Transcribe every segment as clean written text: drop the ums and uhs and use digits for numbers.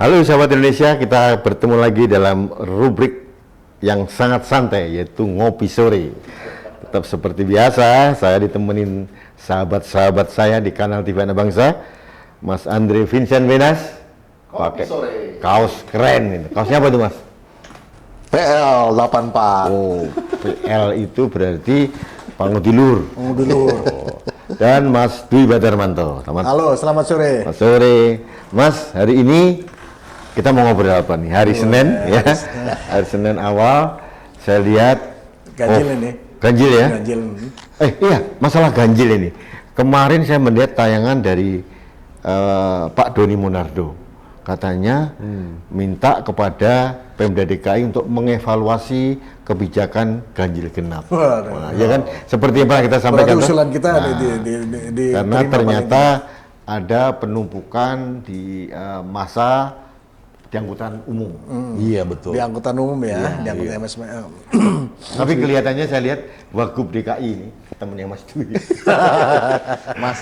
Halo sahabat Indonesia, kita bertemu lagi dalam rubrik yang sangat santai, yaitu Ngopi Sore. Tetap seperti biasa, saya ditemenin sahabat-sahabat saya di kanal TV Anak Bangsa, Mas Andre Vincent Wenas, pakai kaos keren ini. Kaosnya apa tuh, Mas? PL 84. Oh, PL itu berarti Pangudilur. Pangudilur. Dan Mas Dwi Badarmanto. Halo, selamat sore. Selamat sore. Mas, hari ini kita mau ngobrol apa nih? Hari Senin ya. Hari Senin awal saya lihat ganjil ini. Ganjil ya? Ganjil. Iya, masalah ganjil ini. Kemarin saya melihat tayangan dari Pak Doni Monardo. Katanya minta kepada Pemda DKI untuk mengevaluasi kebijakan ganjil genap. Nah, ya kan seperti yang pernah kita sampaikan. Usulan kita karena ternyata ada penumpukan di masa di angkutan umum. Iya betul. Di angkutan umum ya, di angkutan MSM. Tapi kelihatannya saya lihat Wagub DKI ini temennya Mas Dwi. Mas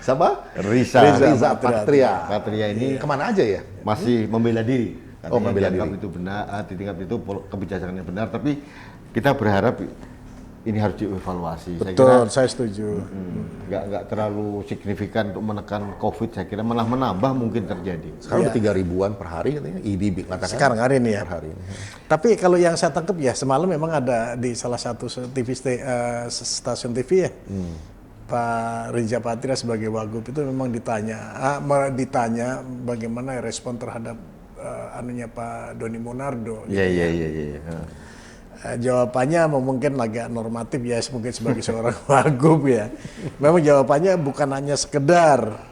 siapa? Riza Patria ini kemana aja ya? Masih membela diri. Katanya membela diri. Itu benar, di tingkat itu kebijakannya benar, tapi kita berharap ini harus dievaluasi. Betul, saya setuju. Nggak terlalu signifikan untuk menekan COVID, saya kira malah menambah mungkin terjadi. Sekarang udah 3.000-an per hari katanya, IDB mengatakan. Sekarang hari ini ya. Per hari ini. Tapi kalau yang saya tangkap ya, semalam memang ada di salah satu stasiun TV ya, Pak Riza Patria sebagai Wagub itu memang ditanya bagaimana respon terhadap anunya Pak Doni Monardo. Iya. Jawabannya mungkin agak normatif ya, mungkin sebagai seorang wagub ya. Memang jawabannya bukan hanya sekedar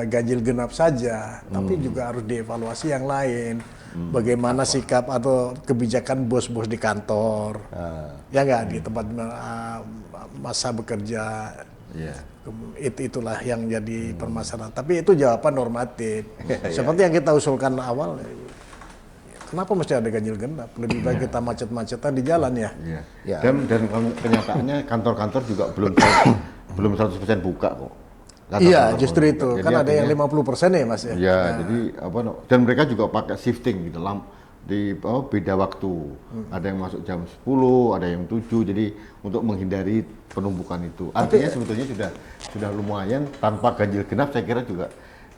ganjil genap saja, tapi juga harus dievaluasi yang lain. Bagaimana sikap atau kebijakan bos-bos di kantor, ya nggak di tempat masa bekerja. Itulah yang jadi permasalahan. Tapi itu jawaban normatif. Seperti yang kita usulkan awal. Kenapa mesti ada ganjil genap? Lebih baik kita macet-macetan di jalan ya. Dan kenyataannya kantor-kantor juga belum 100% buka kok. Iya, justru itu. Jadi kan ada yang 50% ya, Mas ya. Iya, jadi dan mereka juga pakai shifting gitu di beda waktu. Ada yang masuk jam 10, ada yang 7. Jadi untuk menghindari penumpukan itu. Artinya sebetulnya sudah lumayan tanpa ganjil genap, saya kira juga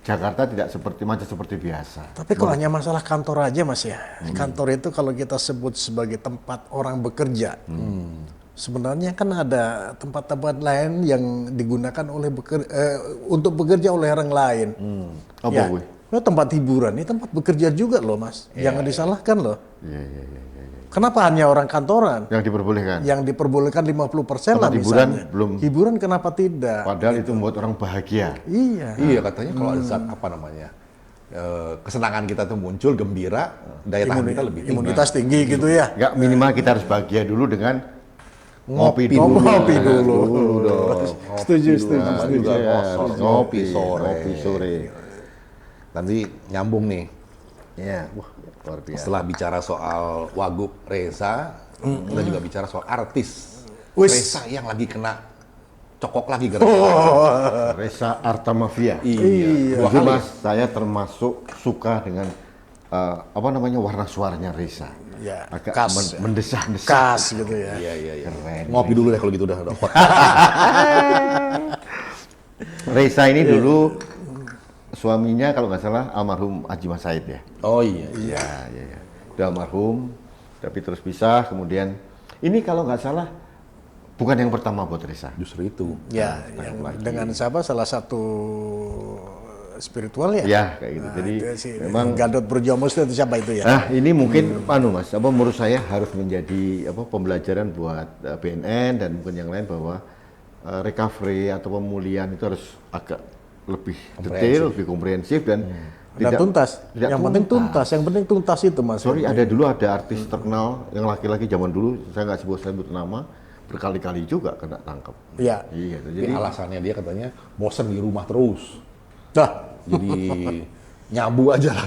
Jakarta tidak macet seperti biasa. Tapi kok hanya masalah kantor aja, Mas ya. Kantor itu kalau kita sebut sebagai tempat orang bekerja, sebenarnya kan ada tempat-tempat lain yang digunakan untuk bekerja oleh orang lain. Apa gue? Tempat hiburan ini tempat bekerja juga loh, Mas. Jangan disalahkan loh. Iya. Kenapa hanya orang kantoran? Yang diperbolehkan? Yang diperbolehkan 50% lah hiburan misalnya. belum. Hiburan kenapa tidak? Padahal itu membuat orang bahagia. Iya Katanya kalau ada zat kesenangan kita tuh muncul, gembira, daya tahan kita lebih tinggi. Imunitas tinggi gitu ya. Enggak, minimal kita harus bahagia dulu dengan ngopi dulu. Setuju. Ngopi sore. Nanti nyambung nih. Iya, luar biasa. Setelah bicara soal Wagub Reza, kita juga bicara soal artis. Reza yang lagi kena cokok lagi gara-gara Reza Artamevia. Iya. Jadi Mas, saya termasuk suka dengan warna suaranya Reza. Ya, agak khas, mendesah-desah. Khas gitu ya. Iya. Keren. Ngopi dulu deh kalau gitu udah hot. Reza ini dulu suaminya kalau nggak salah almarhum Haji Mas Said ya. Oh iya. Udah almarhum, tapi terus pisah. Kemudian ini kalau nggak salah bukan yang pertama buat Reza. Justru itu. Ya, dengan siapa? Salah satu spiritual ya? Ya, kayak gitu. Jadi memang Gadot Berjomus itu siapa itu ya? Nah, ini mungkin Mas, menurut saya harus menjadi pembelajaran buat BNN dan mungkin yang lain bahwa recovery atau pemulihan itu harus agak lebih detail, lebih komprehensif dan tidak tuntas. Yang penting tuntas itu, Mas. Ada artis terkenal yang laki-laki zaman dulu, saya nggak sebut nama, berkali-kali juga kena tangkap. Iya. Jadi alasannya dia katanya bosan di rumah terus. Jadi nyabu aja lah.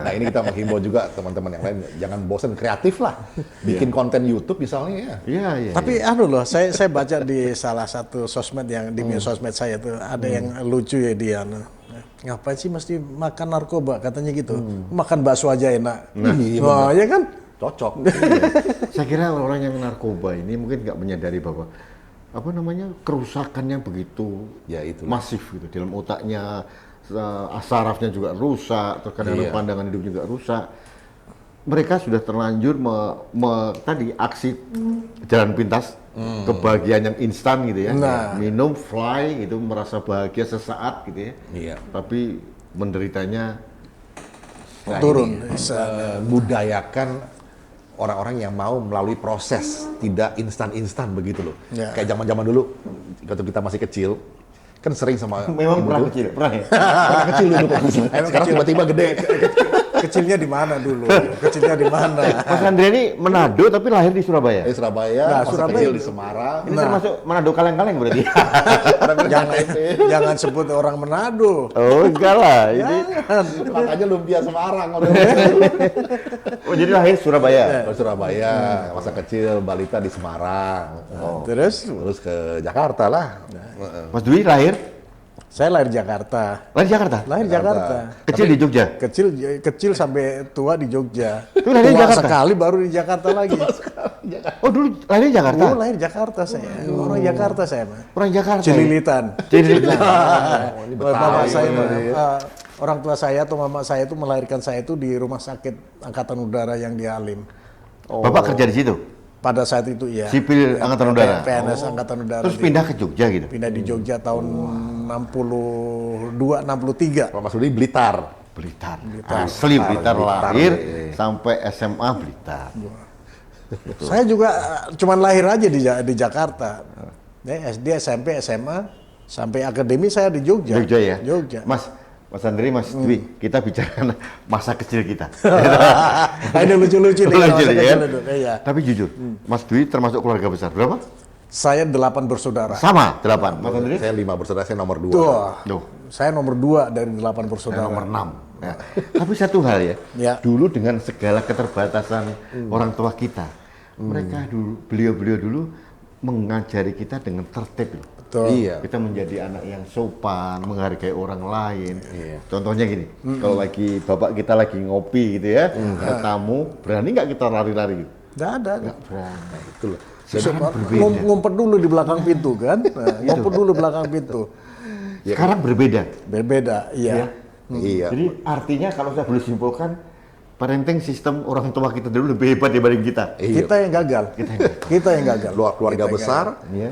Nah ini kita menghimbau juga teman-teman yang lain, jangan bosan, kreatif lah. Bikin konten YouTube misalnya ya. Iya. Tapi saya baca di salah satu sosmed yang di sosmed saya tuh ada yang lucu ya dia. ngapain sih mesti makan narkoba katanya gitu. Makan bakso aja enak. Iya, Wah, ya kan? Cocok. Saya kira orang yang narkoba ini mungkin nggak menyadari bahwa apa namanya kerusakannya begitu Ya, itu. masif gitu dalam otaknya, sarafnya juga rusak, terus kadang-kadang Iya. pandangan hidup juga rusak. Mereka sudah terlanjur tadi aksi jalan pintas kebahagiaan yang instan gitu ya, Nah. minum, fly gitu, merasa bahagia sesaat gitu ya. Iya. Tapi menderitanya Turun. Budayakan orang-orang yang mau melalui proses, tidak instan-instan begitu loh. Ya. Kayak zaman-zaman dulu, waktu kita masih kecil, kan sering sama memang ibu pernah tuh, kecil, pernah ya. pernah kecil dulu. Sekarang tiba-tiba gede. Kecilnya di mana dulu? Kecilnya di mana? Mas Andrea ini Manado tapi lahir di Surabaya. Di Surabaya, Nah, masa Surabaya kecil itu. di Semarang. Ini termasuk Manado kaleng-kaleng berarti. jangan sebut orang Manado. Oh enggak lah, ini. Makanya lumpia Semarang. Oh jadi lahir Surabaya. Di Surabaya, masa kecil balita di Semarang. Terus Ke Jakarta lah. Mas Dwi lahir saya lahir Jakarta. Jakarta. Lahir Jakarta. Kecil di Jogja. Kecil sampai tua di Jogja. Lu lahir di Tua Jakarta? sekali baru di Jakarta lagi. Oh dulu lahir di Jakarta. Oh, lahir Jakarta saya. Orang Jakarta saya, Pak. Orang Jakarta. Cililitan. Cililitan. ini Bapak Betawi. saya, orang tua saya atau mama saya itu melahirkan saya itu di rumah sakit Angkatan Udara yang di Halim. Bapak kerja di situ. Pada saat itu ya. Sipil Angkatan Udara. PNS Angkatan Udara. Terus pindah ke Jogja gitu. Pindah di Jogja tahun 62, 63. Kalau Mas Rudi Blitar. Blitar. Asli Blitar Blitar, lahir iya. sampai SMA Blitar. Saya juga cuman lahir aja di Jakarta. Ya, SD, SMP, SMA, sampai akademi saya di Jogja. Jogja ya. Jogja. Mas Andri, Mas Dwi, kita bicara masa kecil kita. Ini lucu-lucu nih. Lucu masa ya. kecil itu. Iya. Tapi jujur, Mas Dwi termasuk keluarga besar. Berapa? Saya 8 bersaudara. Sama, 8. Mas Andri? Saya 5 bersaudara, saya nomor 2. Tuh, Duh, saya nomor 2 dari 8 saya bersaudara. nomor 6. Ya. Tapi satu hal ya, Ya. dulu dengan segala keterbatasan orang tua kita, mereka dulu, beliau-beliau dulu mengajari kita dengan tertib. Loh. Betul. Iya. Kita menjadi anak yang sopan, menghargai orang lain. Contohnya gini, kalau lagi bapak kita lagi ngopi gitu ya, ada tamu, berani nggak kita lari-lari gitu? Nggak ada. Berani. Itu loh. Ngumpet dulu di belakang pintu kan. Ngumpet dulu belakang pintu. Sekarang berbeda. Berbeda, iya. Iya. Jadi artinya kalau saya boleh simpulkan, parenting sistem orang tua kita dulu lebih hebat dibanding kita. Iya. Kita yang gagal. Kita yang gagal. Keluarga Kita yang besar Iya.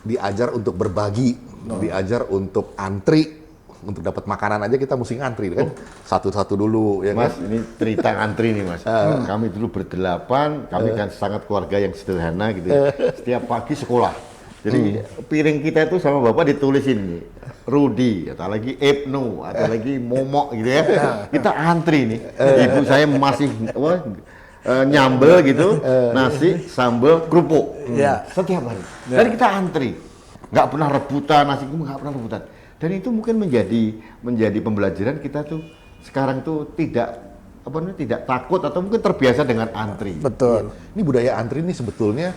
diajar untuk berbagi, diajar untuk antri, untuk dapat makanan aja kita mesti ngantri kan, satu-satu dulu ya Mas, kan. ini cerita antri nih Mas. Kami dulu berdelapan, kami kan sangat keluarga yang sederhana gitu. Ya. Setiap pagi sekolah. Jadi piring kita itu sama bapak ditulisin nih, Rudi, atau lagi Ibnu, atau lagi Momok gitu ya. Kita antri nih. Ibu saya masih nyambel gitu, nasi, sambal, kerupuk. Iya. Setiap hari. Dan kita antri. Nggak pernah rebutan, nasi nggak pernah rebutan. Dan itu mungkin menjadi pembelajaran kita tuh sekarang tuh tidak takut atau mungkin terbiasa dengan antri. Betul. Ini budaya antri ini sebetulnya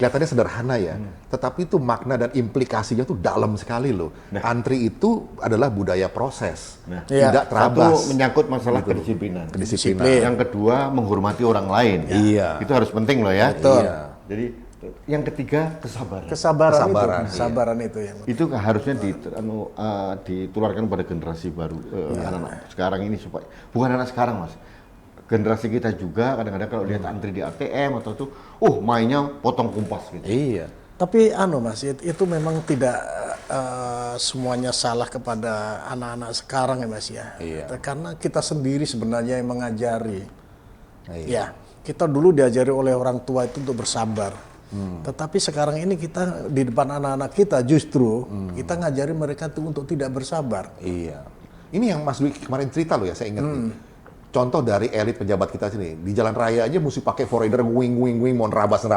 kelihatannya sederhana ya, tetapi itu makna dan implikasinya tuh dalam sekali loh. Antri itu adalah budaya proses, Iya. tidak Satu terabas. menyangkut masalah kedisiplinan. Kedisiplinan. Yang kedua menghormati orang lain. Iya. Itu harus penting loh ya. Betul. Iya. Jadi yang ketiga kesabaran. Kesabaran, Kesabaran itu yang. Itu harusnya ditularkan pada generasi baru anak-anak sekarang ini supaya bukan anak sekarang Mas. Generasi kita juga kadang-kadang kalau lihat antri di ATM atau tuh, mainnya potong kumpas gitu. Iya. Tapi Mas, itu memang tidak semuanya salah kepada anak-anak sekarang ya Mas ya. Iya. Karena kita sendiri sebenarnya yang mengajari. Iya. Ya, kita dulu diajari oleh orang tua itu untuk bersabar. Tetapi sekarang ini kita di depan anak-anak kita justru kita ngajari mereka tuh untuk tidak bersabar. Iya. Ini yang Mas Dwi kemarin cerita loh ya, saya ingat nih. Contoh dari elit pejabat kita sini, di jalan raya aja mesti pakai forader nguing mau nerabas.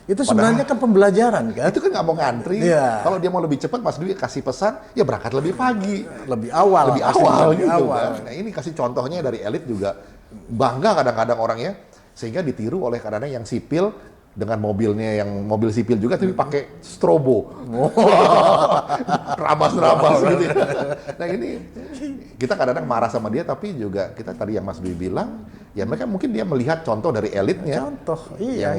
Itu sebenarnya kan pembelajaran kan? Itu kan nggak mau ngantri. Iya. Kalau dia mau lebih cepat, Mas Dwi kasih pesan, ya berangkat lebih pagi. Lebih awal. Lebih pasti awal lebih gitu awal. kan. Nah ini kasih contohnya dari elit juga bangga kadang-kadang orangnya, sehingga ditiru oleh kadang-kadang yang sipil dengan mobilnya yang mobil sipil juga tapi pakai strobo. Rabas-rabas gitu ya. Nah ini kita kadang-kadang marah sama dia tapi juga kita tadi yang Mas Dwi bilang ya mereka mungkin dia melihat contoh dari elitnya. Contoh, iya.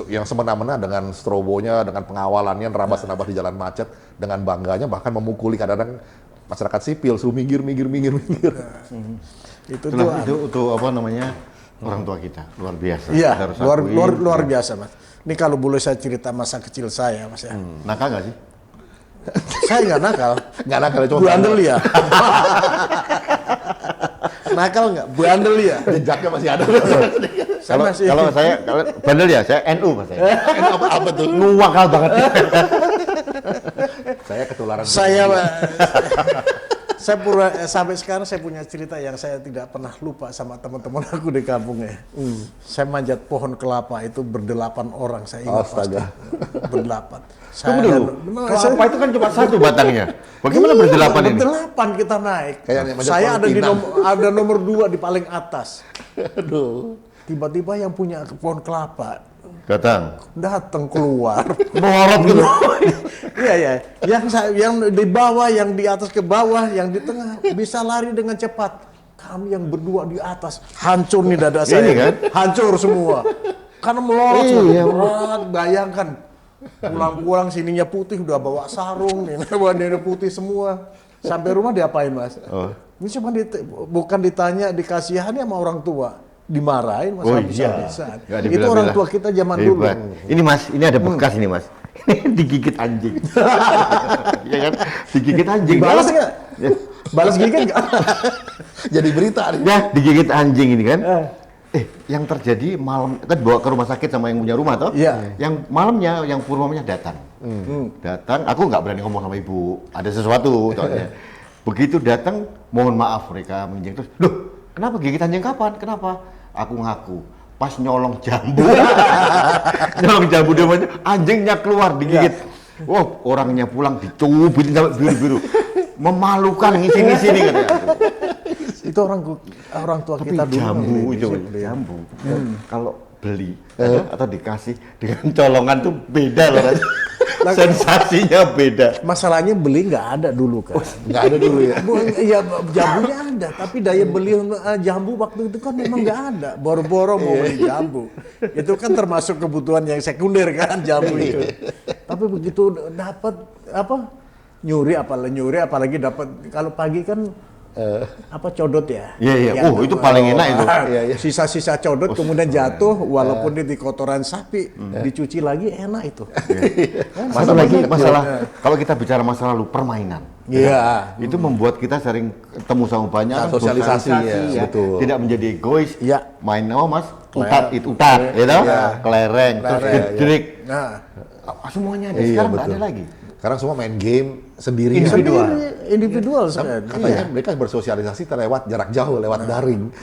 Yang semena-mena dengan strobonya, dengan pengawalannya, rabas-rabas di jalan macet, dengan bangganya bahkan memukuli kadang-kadang masyarakat sipil, suruh minggir. Itu apa namanya orang tua kita luar biasa. Iya, Kita harus luar akuin. biasa, Mas. Ini kalau boleh saya cerita masa kecil saya, Mas ya. Nakal nggak sih? Saya nggak nakal. Nggak nakal, cuma Bandel ya. Nakal nggak? Bandel ya. jejaknya masih ada. Kalau saya bandel ya, saya NU Mas. Apa tuh? Nuwakal banget. Saya ketularan. Sampai sekarang saya punya cerita yang saya tidak pernah lupa sama teman-teman aku di kampung ya. Saya manjat pohon kelapa itu berdelapan orang, saya ingat pasti. Astaga. Berdelapan. Tunggu dulu. Kelapa itu kan cuma satu batangnya. Bagaimana berdelapan ini? Berdelapan kita naik. Kayak manjat Saya pohon ada di pinang. ada nomor 2 di paling atas. Aduh. Tiba-tiba yang punya pohon kelapa Datang keluar. melorot gitu. Iya. Yang di bawah, yang di atas ke bawah, yang di tengah bisa lari dengan cepat. Kami yang berdua di atas hancur nih dada saya. Ini kan? Hancur semua. Karena melorot Iya, semua. Berat, bayangkan. Pulang-pulang sininya putih udah bawa sarung nih, badannya putih semua. Sampai rumah diapain, Mas? Oh. Ini cuma bukan ditanya, dikasihani sama orang tua. Dimarahin Mas, habis-habisan. Nggak Itu dibela-bela. orang tua kita zaman dulu. Hebat. Ini Mas, ini ada bekas ini Mas. Ini digigit anjing. Iya kan? Digigit anjing. Balas nggak? Ya. Balas gigit nggak? Jadi berita nih. Ya, digigit anjing ini kan. Yang terjadi malam, kan bawa ke rumah sakit sama yang punya rumah toh? Iya. Yang malamnya, yang purwamanya datang. Datang, aku nggak berani ngomong sama ibu. Ada sesuatu, soalnya. Begitu datang, mohon maaf mereka menjeng terus. Loh, kenapa gigit anjing kapan? Kenapa? Aku ngaku. Pas nyolong jambu. Nyolong jambu dia anjingnya keluar digigit. Wow, orangnya pulang dicubitin sampai biru-biru. Memalukan ngisi-ngisi nih katanya. Itu orang tua Tapi kita dulu. jambu itu, jambu. Kalau beli atau dikasih dengan colongan tuh beda loh kan. Sensasinya beda. Masalahnya beli nggak ada dulu kan. Nggak ada dulu ya. Iya, jambunya ada, tapi daya beli jambu waktu itu kan memang nggak ada. Boro-boro mau beli jambu. Itu kan termasuk kebutuhan yang sekunder kan jambu itu. Tapi begitu dapat nyuri apalagi dapat kalau pagi kan codot ya. Iya. Itu paling enak itu. Sisa-sisa codot kemudian jatuh walaupun di kotoran sapi dicuci lagi enak itu. Masalah kalau kita bicara masa lalu permainan. Iya. Itu membuat kita sering ketemu sama banyak Sosialisasi, ya, betul. Tidak menjadi egois. Iya. Main Mas, utat, gitu. Kelereng, terus gedrik. Nah, Semuanya ada. Iya, Sekarang nggak betul. ada lagi. Sekarang semua main game sendiri. individual sebenarnya. Katanya mereka bersosialisasi lewat jarak jauh, lewat daring.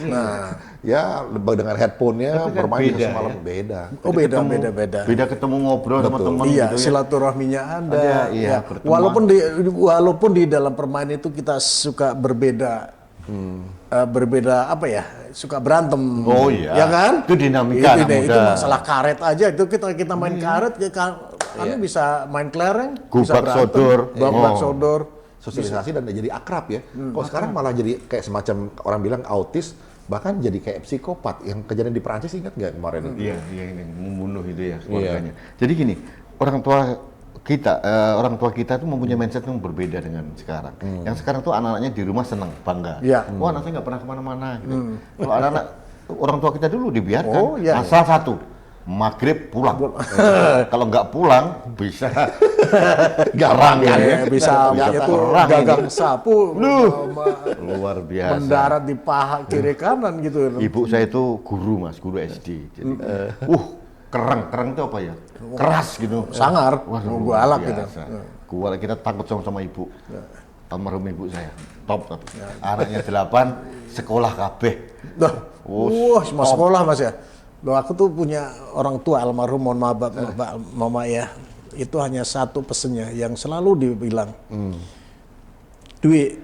Ya dengan headphone-nya Tapi kan bermain beda, semalam ya. beda. Oh beda. Beda ketemu ngobrol sama Betul. teman Iya, gitu ya. silaturahminya ada. Iya, Ya. pertemuan. Walaupun di dalam permainan itu kita suka berbeda, suka berantem. Oh iya. Ya kan? Itu dinamika anak itu muda. masalah karet aja. Itu kita main karet, kami bisa main kelereng, bisa Gubak berantem, sodor. gubak Oh. sodor. Sosialisasi dan jadi akrab ya. Kalau sekarang malah jadi kayak semacam orang bilang autis, bahkan jadi kayak psikopat. Yang kejadian di Perancis ingat nggak kemarin? Iya, ini membunuh itu ya keluarganya. Jadi gini, orang tua kita tuh mempunyai mindset yang berbeda dengan sekarang. Yang sekarang tuh anak-anaknya di rumah senang, bangga. Iya. Wah, anak saya nggak pernah kemana-mana. Gitu. Kalau anak-anak orang tua kita dulu dibiarkan, Oh, iya. asal satu, maghrib pulang. Kalau nggak pulang bisa garang Ya, bisa itu perang gagang sapu luar biasa. mendarat di paha kiri kanan gitu. Ibu saya itu guru SD. Jadi, kereng itu apa ya? Keras gitu. Sangar, Wah, gua luar alak gitu. biasa. Kita takut sama ibu. Almarhum ibu saya. Top. Anaknya 8, sekolah kabeh. Wah, semua sekolah Mas ya. Loh, aku tuh punya orang tua almarhum, mohon maaf mama ya. Itu hanya satu pesennya yang selalu dibilang. Dwi,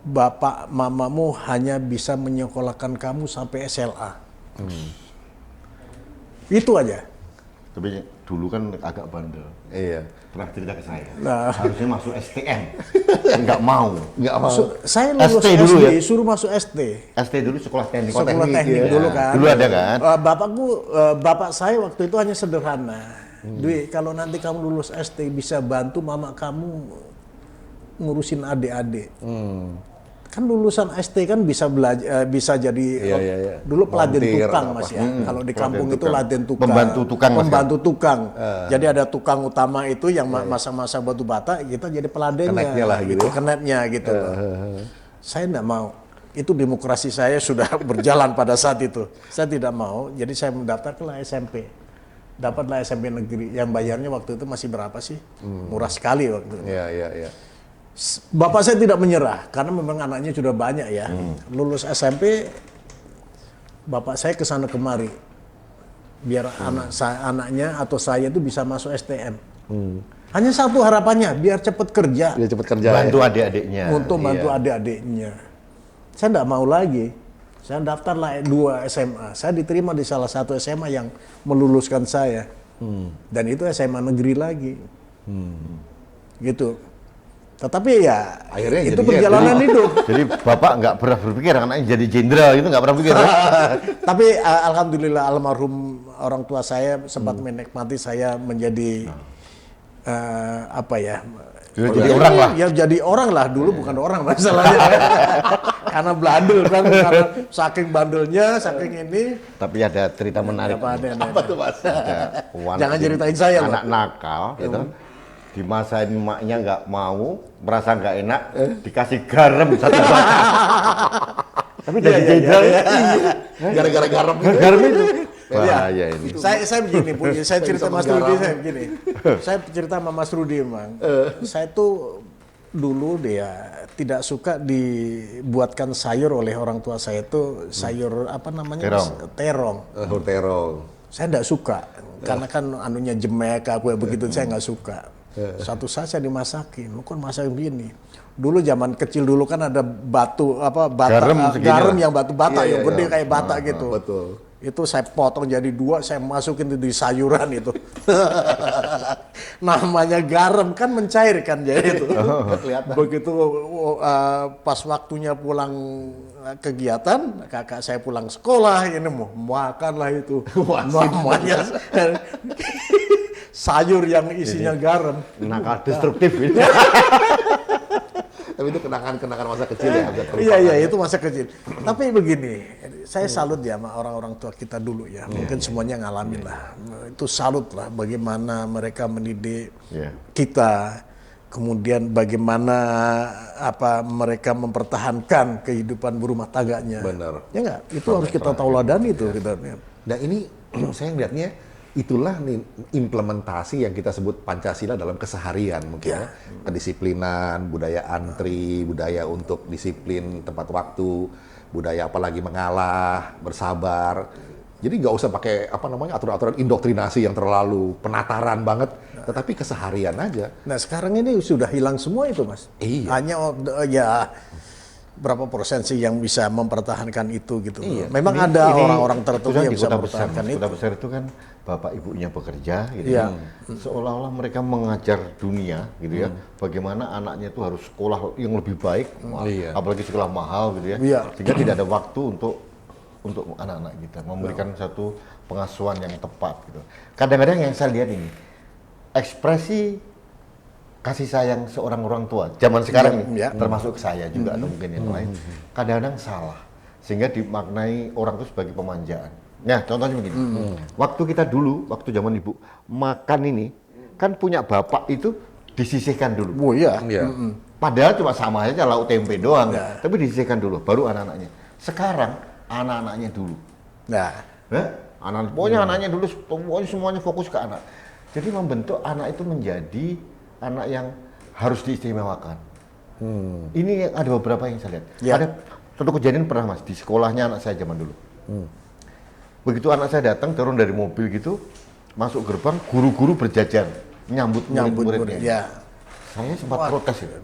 bapak mamamu hanya bisa menyekolahkan kamu sampai SLA. Itu aja. Tapi dulu kan agak bandel. Iya. Pernah cerita ke saya. Nah. Harusnya masuk STM. Nggak mau. Nggak mau. Saya lulus ST SD, dulu ya? suruh masuk SD. ST dulu sekolah teknik. Sekolah teknik ya. dulu kan. Dulu ada kan? Bapak saya waktu itu hanya sederhana. Dwi, kalau nanti kamu lulus SD bisa bantu mama kamu ngurusin adik-adik. Kan lulusan SD kan bisa belajar, bisa jadi Iya. dulu peladen Volunteer tukang atau mas apa. ya. Kalau di kampung itu tukang. peladen tukang. Pembantu tukang, Mas, Pembantu tukang. Jadi ada tukang utama itu yang masa-masa batu bata, kita jadi peladennya. Kenetnya lah gitu. Kenetnya gitu. Saya enggak mau. Itu demokrasi saya sudah berjalan pada saat itu. Saya tidak mau, jadi saya mendaftar ke SMP. Dapatlah SMP negeri yang bayarnya waktu itu masih berapa sih? Murah sekali waktu itu. Iya. Bapak saya tidak menyerah karena memang anaknya sudah banyak ya. Lulus SMP, bapak saya kesana kemari biar anaknya atau saya itu bisa masuk STM. Hanya satu harapannya, biar cepat kerja Dia cepet kerja. Bantu ya. adik-adiknya. untuk bantu Iya. adik-adiknya. Saya tidak mau lagi. Saya daftarlah 2 SMA. Saya diterima di salah satu SMA yang meluluskan saya. Dan itu SMA negeri lagi. Gitu. Tetapi ya Akhirnya itu jadi perjalanan hidup. Jadi bapak nggak pernah berpikir anaknya jadi jenderal gitu, nggak pernah pikir. Ya? Tapi alhamdulillah almarhum orang tua saya sempat menikmati saya menjadi apa ya? Jadi orang lah. Ya jadi orang lah, dulu bukan orang masalahnya. Karena bandel kan, karena saking bandelnya, saking ini. Tapi ada cerita menarik. Apa tuh Mas? Ada one Jangan thing, ceritain saya, loh. anak nakal gitu. Dimasain emaknya nggak mau, merasa nggak enak, dikasih garam satu bata. Tapi dari jenderal Gara-gara garam gitu. garam itu. Bahaya ini. Saya begini, Bu. Saya cerita bisa Mas Rudi, menggaram. saya begini. Saya cerita sama Mas Rudi emang. Saya tuh dulu dia tidak suka dibuatkan sayur oleh orang tua saya itu sayur apa namanya? Terong. Terong. Saya enggak suka karena kan anunya jemek aku begitu saya nggak suka. Satu saat saya dimasakin, lu kan masak begini. Dulu zaman kecil dulu kan ada batu apa bata garam yang batu bata yang gede kayak bata gitu. Betul. Itu saya potong jadi 2, saya masukin itu di sayuran itu. Namanya garam kan mencairkan jadi itu. Begitu pas waktunya pulang kegiatan, kakak saya pulang sekolah, ini mau makanlah itu. Namanya sayur yang isinya garam. Nakal destruktif ini. Tapi itu kenangan masa kecil ya. Iya, itu masa kecil. Tapi begini, saya salut ya sama orang-orang tua kita dulu ya. Mungkin semuanya ngalamin lah. Itu salut lah bagaimana mereka mendidik kita. Kemudian bagaimana mereka mempertahankan kehidupan berumah tangganya. Benar. Ya enggak? Itu harus kita tauladani itu kita. Nah ini saya ngeliatnya itulah nih implementasi yang kita sebut Pancasila dalam keseharian mungkin ya. Kedisiplinan, budaya antri, budaya untuk disiplin tepat waktu, budaya apalagi mengalah, bersabar. Jadi nggak usah pakai aturan-aturan indoktrinasi yang terlalu penataran banget, tetapi keseharian aja. Nah sekarang ini sudah hilang semua itu Mas. Iya. Hanya ya berapa persen sih yang bisa mempertahankan itu gitu. Iya. Memang Ini- ada ini orang-orang tertentu itu kan yang di bisa kota besar, mempertahankan Mas. itu. Kota besar itu kan bapak ibunya bekerja gitu Iya. Seolah-olah mereka mengajar dunia gitu ya. Bagaimana anaknya itu harus sekolah yang lebih baik, Iya. apalagi sekolah mahal gitu ya. Iya. Sehingga tidak ada waktu untuk anak-anak kita memberikan satu pengasuhan yang tepat gitu. Kadang-kadang yang saya lihat ini ekspresi kasih sayang seorang orang tua zaman sekarang ini, Iya. termasuk saya juga atau mungkin yang lain, kadang-kadang salah sehingga dimaknai orang itu sebagai pemanjaan. Nah contohnya begini, waktu kita dulu, waktu zaman ibu makan ini kan punya bapak itu disisihkan dulu. Oh iya. Iya. Padahal cuma sama aja lauk tempe doang, tapi disisihkan dulu, baru anak-anaknya. Sekarang anak-anaknya dulu. Nah, Pokoknya anaknya dulu, pokoknya semuanya fokus ke anak. Jadi membentuk anak itu menjadi anak yang harus diistimewakan. Ini ada beberapa yang saya lihat. Ya. Ada satu kejadian pernah Mas, di sekolahnya anak saya zaman dulu. Begitu anak saya datang, turun dari mobil gitu, masuk gerbang, guru-guru berjajar, nyambut murid-muridnya. ya. Saya sempat protes ya.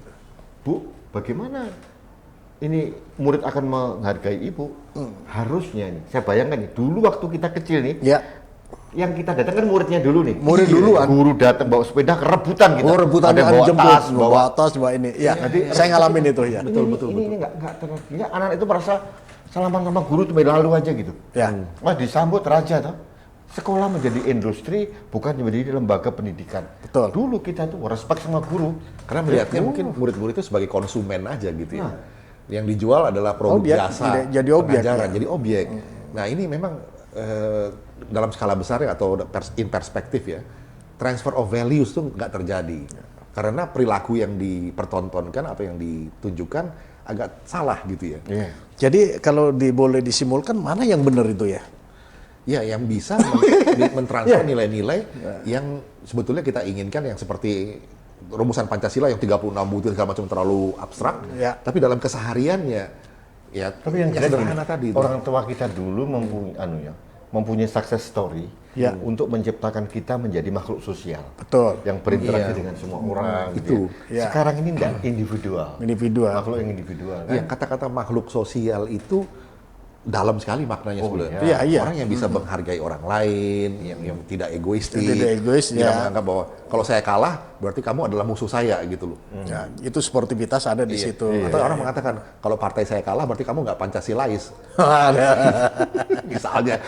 Bu, bagaimana ini murid akan menghargai ibu? Harusnya nih, saya bayangkan nih, dulu waktu kita kecil nih, Ya. yang kita datang kan muridnya dulu nih. Murid duluan. Guru datang bawa sepeda rebutan kita. Oh, rebutan ada bawa jemput, tas, bawa tas, bawa ini. Iya, saya ngalamin itu ya. Ini nggak terlalu. Anak itu merasa salaman sama guru cuma lalu aja gitu. Ya. Wah, disambut raja toh. Sekolah menjadi industri, bukan menjadi lembaga pendidikan. Betul. Dulu kita tuh respect sama guru. Karena melihatnya mungkin murid-murid itu sebagai konsumen aja gitu ya. Yang dijual adalah produk Objek, jasa, jadi objek, pengajaran, ya. jadi objek. Nah ini memang dalam skala besar ya, atau in perspektif ya, transfer of values tuh nggak terjadi. Karena perilaku yang dipertontonkan atau yang ditunjukkan agak salah gitu ya. Iya. Jadi kalau boleh disimulkan mana yang benar itu ya? Ya, yang bisa mentransfer nilai-nilai yang sebetulnya kita inginkan, yang seperti rumusan Pancasila yang 36 butir segala macam terlalu abstrak, Ya. tapi dalam kesehariannya ya Tapi yang sederhana tadi itu. orang tua kita dulu mempunyai success story Ya. untuk menciptakan kita menjadi makhluk sosial Betul. yang berinteraksi Iya. dengan semua orang. Itu. Gitu ya. Ya. Sekarang ini enggak individual. Individual. Makhluk yang individual. Ya, kata-kata makhluk sosial itu dalam sekali maknanya sebenarnya. iya. Iya. Orang yang bisa menghargai orang lain, yang tidak egoistik, Tidak egois, tidak ya. menganggap bahwa kalau saya kalah berarti kamu adalah musuh saya gitu loh. Ya, itu sportivitas ada di Iya. situ. Atau orang mengatakan kalau partai saya kalah berarti kamu nggak Pancasilais. Ada. Misalnya,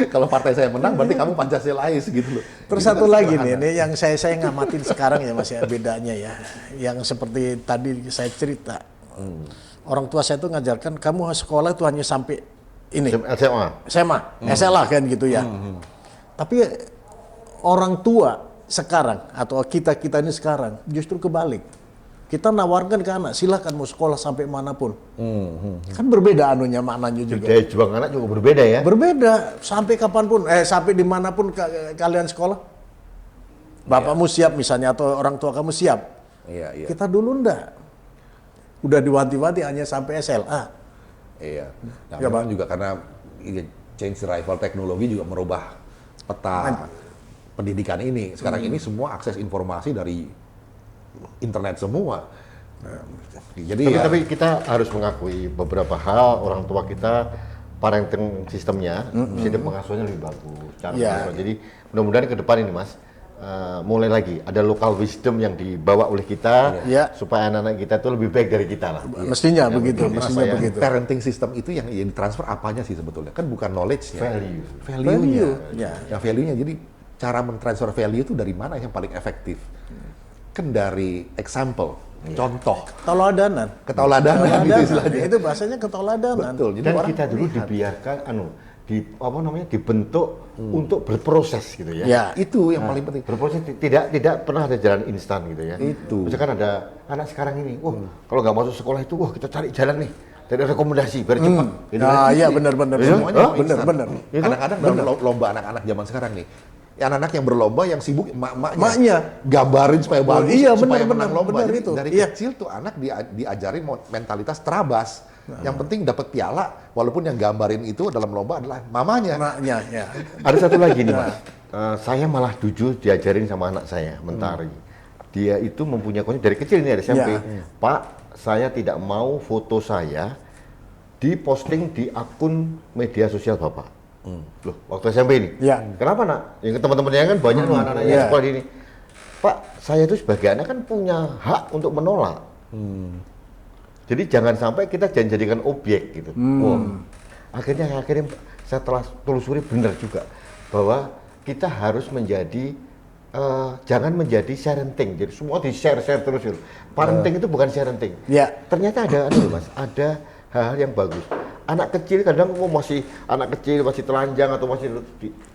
kalau partai saya menang berarti kamu Pancasilais gitu loh. Terus Gitu satu kan lagi sederhana. nih, ini yang saya ngamatin sekarang ya Mas ya, bedanya ya. Yang seperti tadi saya cerita. Orang tua saya tuh ngajarkan kamu sekolah itu hanya sampai ini. SMA. SMA, SLA kan gitu ya. Tapi orang tua sekarang atau kita ini sekarang justru kebalik. Kita nawarkan ke anak, silakan mau sekolah sampai manapun. Kan berbeda anunya, maknanya juga. Daya juang anak juga berbeda ya. Berbeda, sampai kapanpun, sampai dimanapun kalian sekolah. Bapakmu siap misalnya, atau orang tua kamu siap. Iya, iya. Kita dulu enggak. Udah diwanti-wanti hanya sampai SLA. Iya. Nah, Ya, memang Pak. juga karena change arrival teknologi juga merubah peta pendidikan ini. Sekarang ini semua akses informasi dari internet semua. Jadi Tapi kita harus mengakui beberapa hal orang tua kita parenting sistemnya, sistem pengasuhannya lebih bagus. Cara Ya. pengasuhan. Jadi mudah-mudahan ke depan ini Mas, mulai lagi ada local wisdom yang dibawa oleh kita Ya. supaya anak-anak kita itu lebih baik dari kita lah. Mestinya begitu, mestinya ya. begitu. parenting system itu yang ditransfer apanya sih sebetulnya? Kan bukan knowledge-nya. Value. Value-nya. Ya. Yang value-nya. Jadi cara mentransfer value itu dari mana yang paling efektif? Kan dari example, contoh, Tauladanan. ketauladanan gitu istilahnya. Itu bahasanya ketauladanan. Betul. Jadi Dan orang kita dulu dibiarkan dibentuk untuk berproses gitu ya. Ya. itu yang paling penting. Berproses tidak pernah ada jalan instan gitu ya. Itu. Misalkan ada anak sekarang ini, wah kalau nggak masuk sekolah itu, wah kita cari jalan nih, cari rekomendasi biar cepat. Gitu kan. Nah, iya benar-benar. Iya. Semuanya Hah? benar-benar. Itu? Kadang-kadang dalam lomba anak-anak zaman sekarang nih, anak-anak yang berlomba yang sibuk emak-emaknya Maknya. gambarin supaya bagus, iya, supaya benar, menang lomba. benar Jadi itu. dari Iya. kecil tuh anak diajarin mentalitas terabas. Yang penting dapat piala, walaupun yang gambarin itu dalam lomba adalah mamanya. Maknya, ya. Ada satu lagi nih Mas, saya malah jujur diajarin sama anak saya, Mentari. Dia itu mempunyai konsep dari kecil ini dari SMP. Ya. Pak, saya tidak mau foto saya diposting di akun media sosial Bapak. Loh, waktu SMP ini. Ya. Kenapa nak? Yang teman-temannya kan banyak tuh anak-anak yang Ya. sekolah di ini. Pak, saya itu sebagai anak kan punya hak untuk menolak. Jadi jangan sampai kita jadikan objek gitu. Wah, akhirnya saya telah telusuri benar juga bahwa kita harus menjadi jangan menjadi sharenting. Jadi semua di share terus. Parenting itu bukan sharenting. Ya. Ternyata ada Mas, ada hal-hal yang bagus. Anak kecil kadang masih anak kecil masih telanjang atau masih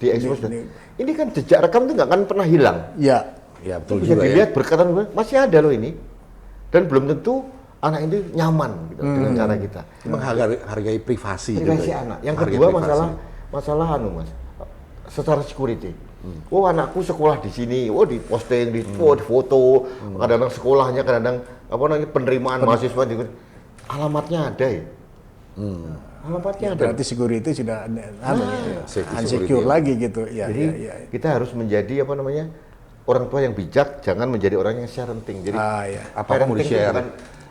di expose. Ini kan jejak rekam itu nggak akan pernah hilang. Ya. Ya betul Bisa juga dilihat berkatan masih ada loh ini. Dan belum tentu anak itu nyaman gitu, dengan cara kita. Menghargai privasi. Privasi juga ya. anak. Yang Hargai kedua privasi. masalah Mas, secara security. Oh anakku sekolah di sini, oh di posting, di foto, kadang-kadang sekolahnya, kadang-kadang penerimaan mahasiswa di alamatnya ada ya. Alamatnya ada. Berarti security sudah safety unsecure security. lagi gitu. Ya, Jadi ya. kita harus menjadi orang tua yang bijak, jangan menjadi orang yang sharenting. Jadi Ah, ya. Apa-apa mau parenting itu di-share. bukan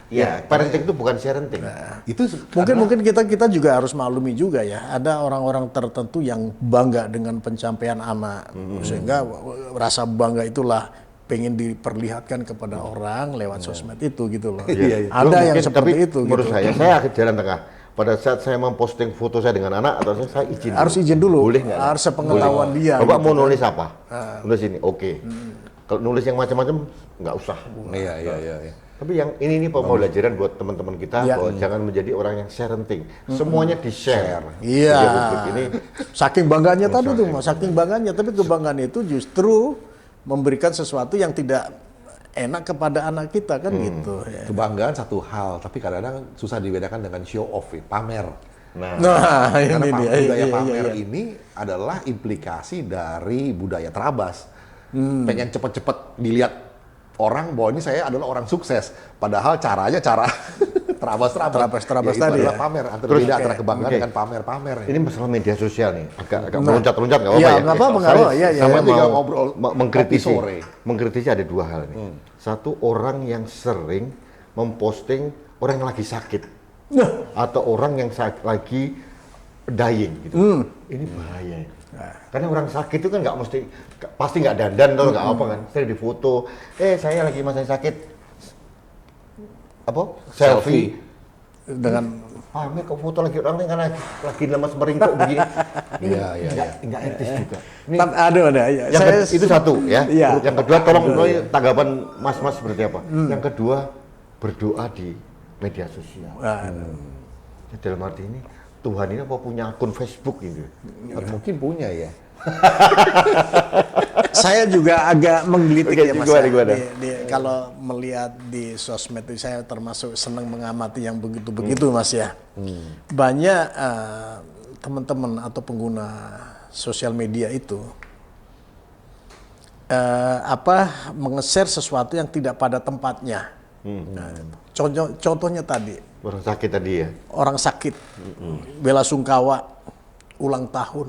Ya, parenting itu bukan sharenting. Itu Mungkin kita juga harus maklumi juga ya, ada orang-orang tertentu yang bangga dengan pencapaian anak, sehingga rasa bangga itulah pengen diperlihatkan kepada orang lewat sosmed itu gitu loh. Iya, iya. Ada yang Mungkin, seperti tapi itu. menurut gitu. saya akan jalan tengah. Pada saat saya memposting foto saya dengan anak, atau saya izin. Harus izin dulu. Boleh nggak? Harus sepengetahuan dia. Bapak gitu mau kan. nulis apa? Nulis ini, oke. Kalau nulis yang macam-macam nggak usah. Iya. Tapi yang ini pembelajaran buat teman-teman kita Ya. bahwa jangan menjadi orang yang sharenting. Semuanya di-share. Iya. Media publik ini Saking bangganya tadi tuh, Mas. Saking bangganya, tapi kebanggaan itu justru memberikan sesuatu yang tidak enak kepada anak kita kan gitu. Ya. Kebanggaan satu hal, tapi kadang-kadang susah dibedakan dengan show off, pamer. nah, Nah, Karena ini dia. budaya Iya, pamer iya. ini adalah implikasi dari budaya terabas. Pengen cepet-cepet dilihat orang bahwa ini saya adalah orang sukses. Padahal caranya cara terabas Terabas itu tadi adalah ya. pamer. Antara Terus, beda oke, antara kebanggaan oke. dengan pamer-pamer. ini masalah media sosial nih. Agak meloncat-loncat nggak apa-apa Iya, ya. nggak apa-apa, nggak Saya- apa-apa. Iya, iya. Saya Nanti nggak mau ngobrol mengkritisi. kopi sore. Mengkritisi ada dua hal nih. Satu, orang yang sering memposting orang yang lagi sakit. Atau orang yang lagi dying gitu. Ini bahaya. Karena orang sakit itu kan nggak mesti, pasti nggak dandan atau nggak apa kan. Saya di foto, saya lagi masa sakit, apa? Selfie. Dengan Pamer kok foto lagi orang ini kan lagi lemas meringkuk begini. Iya. Nggak etis juga. Ini ada. Ya. itu satu ya. Iya. Yang kedua tolong tanggapan Mas seperti apa. Yang kedua berdoa di media sosial. Dalam arti ini Tuhan ini apa punya akun Facebook gitu. Mungkin punya ya. Saya juga agak menggelitik Oke, ya Mas. gimana? Kalau melihat di sosmed itu saya termasuk senang mengamati yang begitu-begitu Mas ya. Banyak teman-teman atau pengguna sosial media itu menge-share sesuatu yang tidak pada tempatnya. Contohnya tadi Orang sakit tadi ya. orang sakit, bela sungkawa, ulang tahun.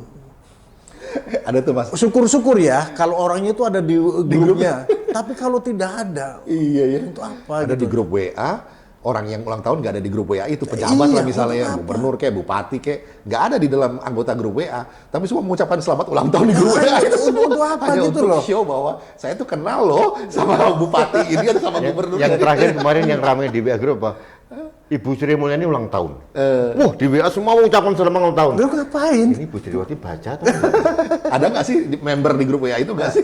Ada tuh Mas. Syukur-syukur ya kalau orangnya itu ada di grupnya. Tapi kalau tidak ada, Iya. untuk apa Ada gitu? di grup WA, orang yang ulang tahun nggak ada di grup WA itu, pejabat lah misalnya, untuk apa? gubernur kayak, bupati kayak, nggak ada di dalam anggota grup WA, tapi semua mengucapkan selamat ulang tahun di grup WA. Untuk apa Hanya gitu untuk loh? show bahwa saya tuh kenal loh sama bupati ini atau sama gubernur. Yang terakhir kemarin yang ramai di WA grup apa? Ibu Sri Mulyani ulang tahun. Wah di WA semua mengucapkan selamat ulang tahun. Lu ngapain? Ini Bu Triwati baca atau Ada nggak sih member di grup WA itu nggak sih?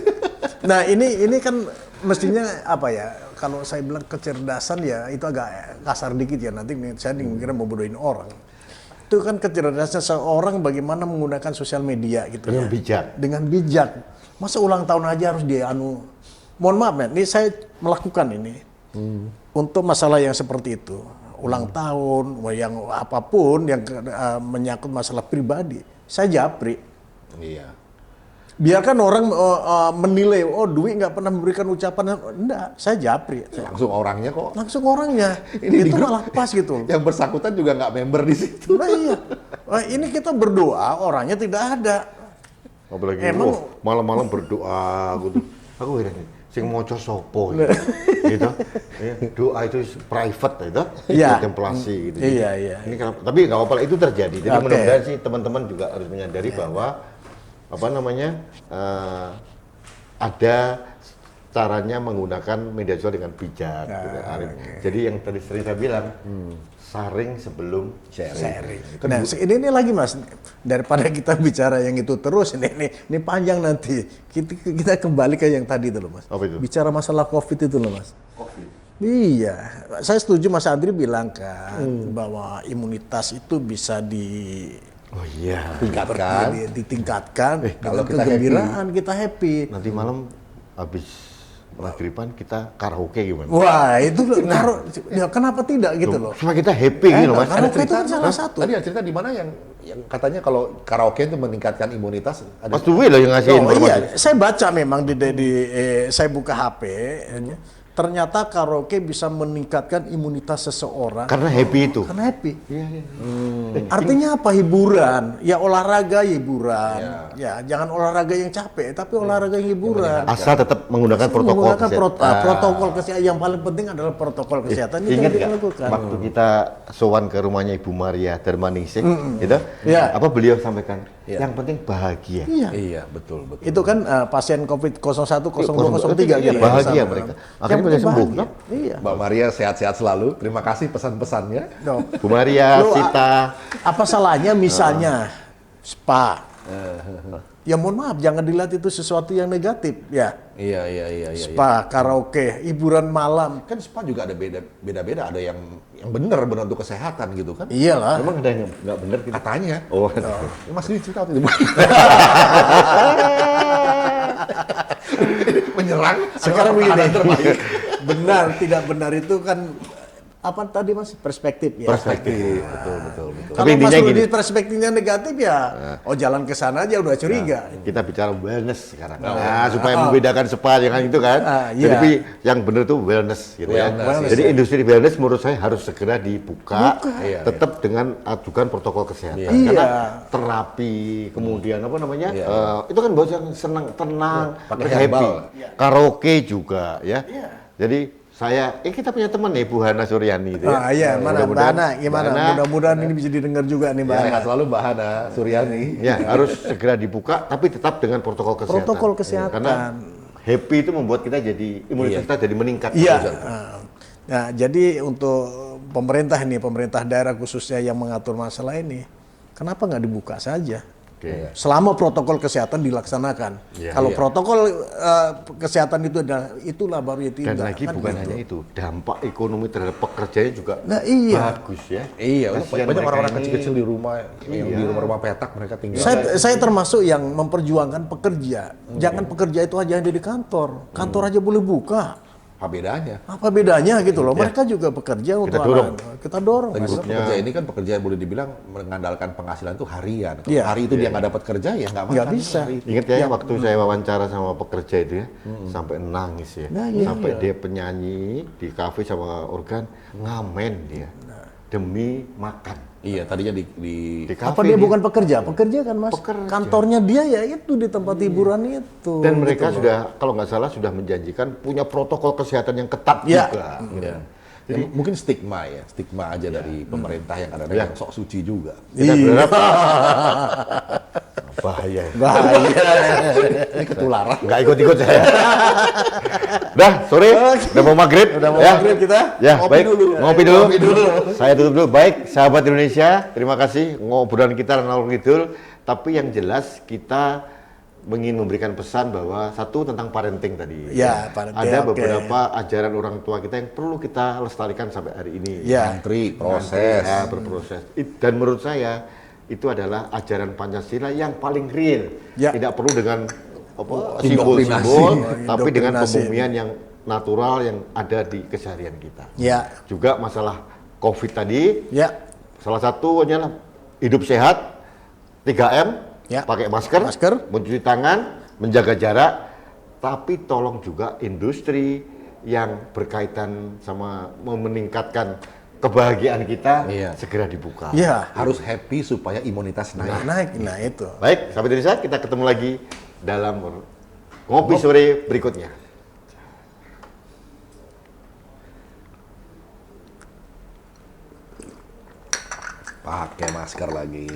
Nah ini kan mestinya apa ya? Kalau saya bilang kecerdasan ya itu agak kasar dikit ya. Nanti saya mikirnya mau bodohin orang. Itu kan kecerdasan seorang bagaimana menggunakan sosial media gitu dengan ya. bijak? Dengan bijak. Masa ulang tahun aja harus mohon maaf ya, ini saya melakukan ini untuk masalah yang seperti itu. Ulang tahun, yang apapun yang menyangkut masalah pribadi, saya japri. Iya. Biarkan orang menilai, oh Dwi nggak pernah memberikan ucapan, enggak, saya japri. Langsung orangnya kok. Langsung orangnya, Ini di itu grup malah pas gitu. Yang bersangkutan juga nggak member di situ. Nah iya, ini kita berdoa, orangnya tidak ada. Apalagi Emang- malam-malam berdoa gitu. Aku heran nih, sing maca sopo gitu. Ya, doa itu private itu, Iya. kontemplasi gitu. Iya. Ini tapi nggak apa-apa itu terjadi. Jadi Oke. mudah-mudahan sih teman-teman juga harus menyadari bahwa apa namanya ada caranya menggunakan media sosial dengan bijak. gitu, Arif. Jadi yang tadi sering saya bilang, saring sebelum sharing. Nah, ini lagi Mas, daripada kita bicara yang itu terus, ini panjang nanti. Kita kembali ke yang tadi itu loh Mas. Apa itu? Bicara masalah COVID itu loh Mas. Iya, saya setuju Mas Andri bilang kan bahwa imunitas itu bisa Oh iya. ditingkatkan kalau dengan kita kegembiraan, kita happy. Nanti malam habis maghriban kita karaoke gimana? Wah, itu ya kenapa tidak gitu loh. Supaya kita happy gitu loh Mas. Karaoke itu kan salah satu. Tadi ada cerita di mana yang katanya kalau karaoke itu meningkatkan imunitas. Mas Duwi loh yang ngasih Oh informasi. iya, saya baca memang saya buka HP, ternyata karaoke bisa meningkatkan imunitas seseorang Karena happy itu. karena happy. Artinya apa hiburan? Ya olahraga hiburan. Ya jangan olahraga yang capek, tapi olahraga yang hiburan. Asal tetap menggunakan protokol Menggunakan kesehatan. protokol kesehatan. Yang paling penting adalah protokol kesehatan itu Ingat yang nggak dilakukan. waktu kita sowan ke rumahnya Ibu Maria Darmaningsih, gitu? Iya. Apa beliau sampaikan? Yang penting bahagia. Iya. Iya, betul. Itu kan pasien COVID 01, 02, 03 Iya, gitu. bahagia Sama. mereka. Yang Akhirnya penting bisa sembuh, bahagia. no? Iya. Mbak Maria sehat-sehat selalu. Terima kasih pesan-pesannya. No. Bu Maria, Lu, Sita, Apa salahnya misalnya spa? Ya mohon maaf, jangan dilihat itu sesuatu yang negatif ya. Iya. Spa, karaoke, hiburan malam. Kan spa juga ada beda-beda. Ada yang benar untuk kesehatan gitu kan. Iyalah. memang ada yang nggak benar gitu? Katanya. Oh, Ya, Mas Dwi cerita waktu itu. Menyerang. Sekarang adalah begini, makanan terbaik. benar tidak benar itu kan apa tadi Mas perspektif ya. Perspektif. Betul. Tapi Kalau Mas intinya Rudi gini. perspektifnya negatif ya, oh jalan ke sana aja udah curiga. kita bicara wellness sekarang. Nah, supaya membedakan spa dengan itu kan. Iya. Jadi yang benar itu wellness gitu ya. Wellness, Jadi industri wellness menurut saya harus segera dibuka, Iya, tetap dengan ajukan protokol kesehatan. Iya. Karena terapi, kemudian apa namanya? Itu kan bos yang senang, tenang, pakai happy. herbal. Karaoke juga ya. Jadi kita punya teman nih Bu Hana Suryani itu ya. Iya, mana Mbak Mudah-mudahan- Hana gimana? Mbak Hana, Mudah-mudahan ini bisa didengar juga nih Mbak Ya, Hana. sehat selalu Mbak Hana Suryani. ya harus segera dibuka tapi tetap dengan protokol kesehatan. Protokol kesehatan. Karena happy itu membuat kita jadi imunitas kita jadi meningkat. Iya. Nah, jadi untuk pemerintah daerah khususnya yang mengatur masalah ini, kenapa nggak dibuka saja? Oke. Selama protokol kesehatan dilaksanakan. Iya. Kalau protokol kesehatan itulah baru Dan ditindak. lagi kan bukan gitu. hanya itu, dampak ekonomi terhadap pekerjanya juga Nah, iya. bagus ya. Iya, Kasihan banyak mereka orang-orang ini. kecil-kecil di rumah yang di rumah-rumah petak mereka tinggal. Saya termasuk yang memperjuangkan pekerja. Jangan pekerja itu aja ada di kantor. Kantor aja boleh buka. Apa bedanya? Apa bedanya gitu loh? Mereka juga bekerja untuk dorong. kita dorong. Lagi Mas. pekerja ini kan pekerja yang boleh dibilang mengandalkan penghasilan itu harian. Kalau Iya. hari itu dia nggak dapat kerja ya nggak makan. Nggak bisa. hari itu. Ingat ya waktu saya wawancara sama pekerja itu ya, sampai nangis ya. Nah, iya. Sampai dia penyanyi di kafe sama organ ngamen dia. Demi makan. Iya, tadinya di Di Apa kafe dia bukan pekerja? Pekerja kan Mas. Pekerja. Kantornya dia ya itu di tempat hiburan itu. dan mereka Gitu loh. sudah kalau nggak salah sudah menjanjikan punya protokol kesehatan yang ketat Ya. juga. Ya. Ya, mungkin stigma aja dari pemerintah yang kadang-kadang yang sok suci juga. Kita Iya. berharap bahaya. Bahaya. Ini ketularan. Nggak ikut-ikut saya. Dah, sore. Udah mau maghrib. Udah mau ya. maghrib kita. Ya, Ngopi baik. dulu. Ngopi dulu. Ngopi dulu. Saya tutup dulu. Baik, sahabat Indonesia. Terima kasih ngobrolan kita ngalor ngidul. Tapi yang jelas kita ingin memberikan pesan bahwa satu tentang parenting tadi. Ya, parenting, Ada oke. beberapa ajaran orang tua kita yang perlu kita lestarikan sampai hari ini. Ya. Antri, proses. Ya, berproses. Dan menurut saya itu adalah ajaran Pancasila yang paling real. Ya. Tidak perlu dengan apa, Indoktrinasi. simbol-simbol, tapi dengan Indoktrinasi. pembumian yang natural yang ada di keseharian kita. Ya. Juga masalah COVID tadi, Ya. salah satu adalah hidup sehat, 3M, Ya. pakai masker, mencuci tangan, menjaga jarak, tapi tolong juga industri yang berkaitan sama meningkatkan kebahagiaan kita Iya. segera dibuka. Ya. Harus happy supaya imunitas naik. Naik. Nah itu. Baik, sahabat Indonesia, kita ketemu lagi dalam ngopi sore berikutnya. Pakai masker lagi.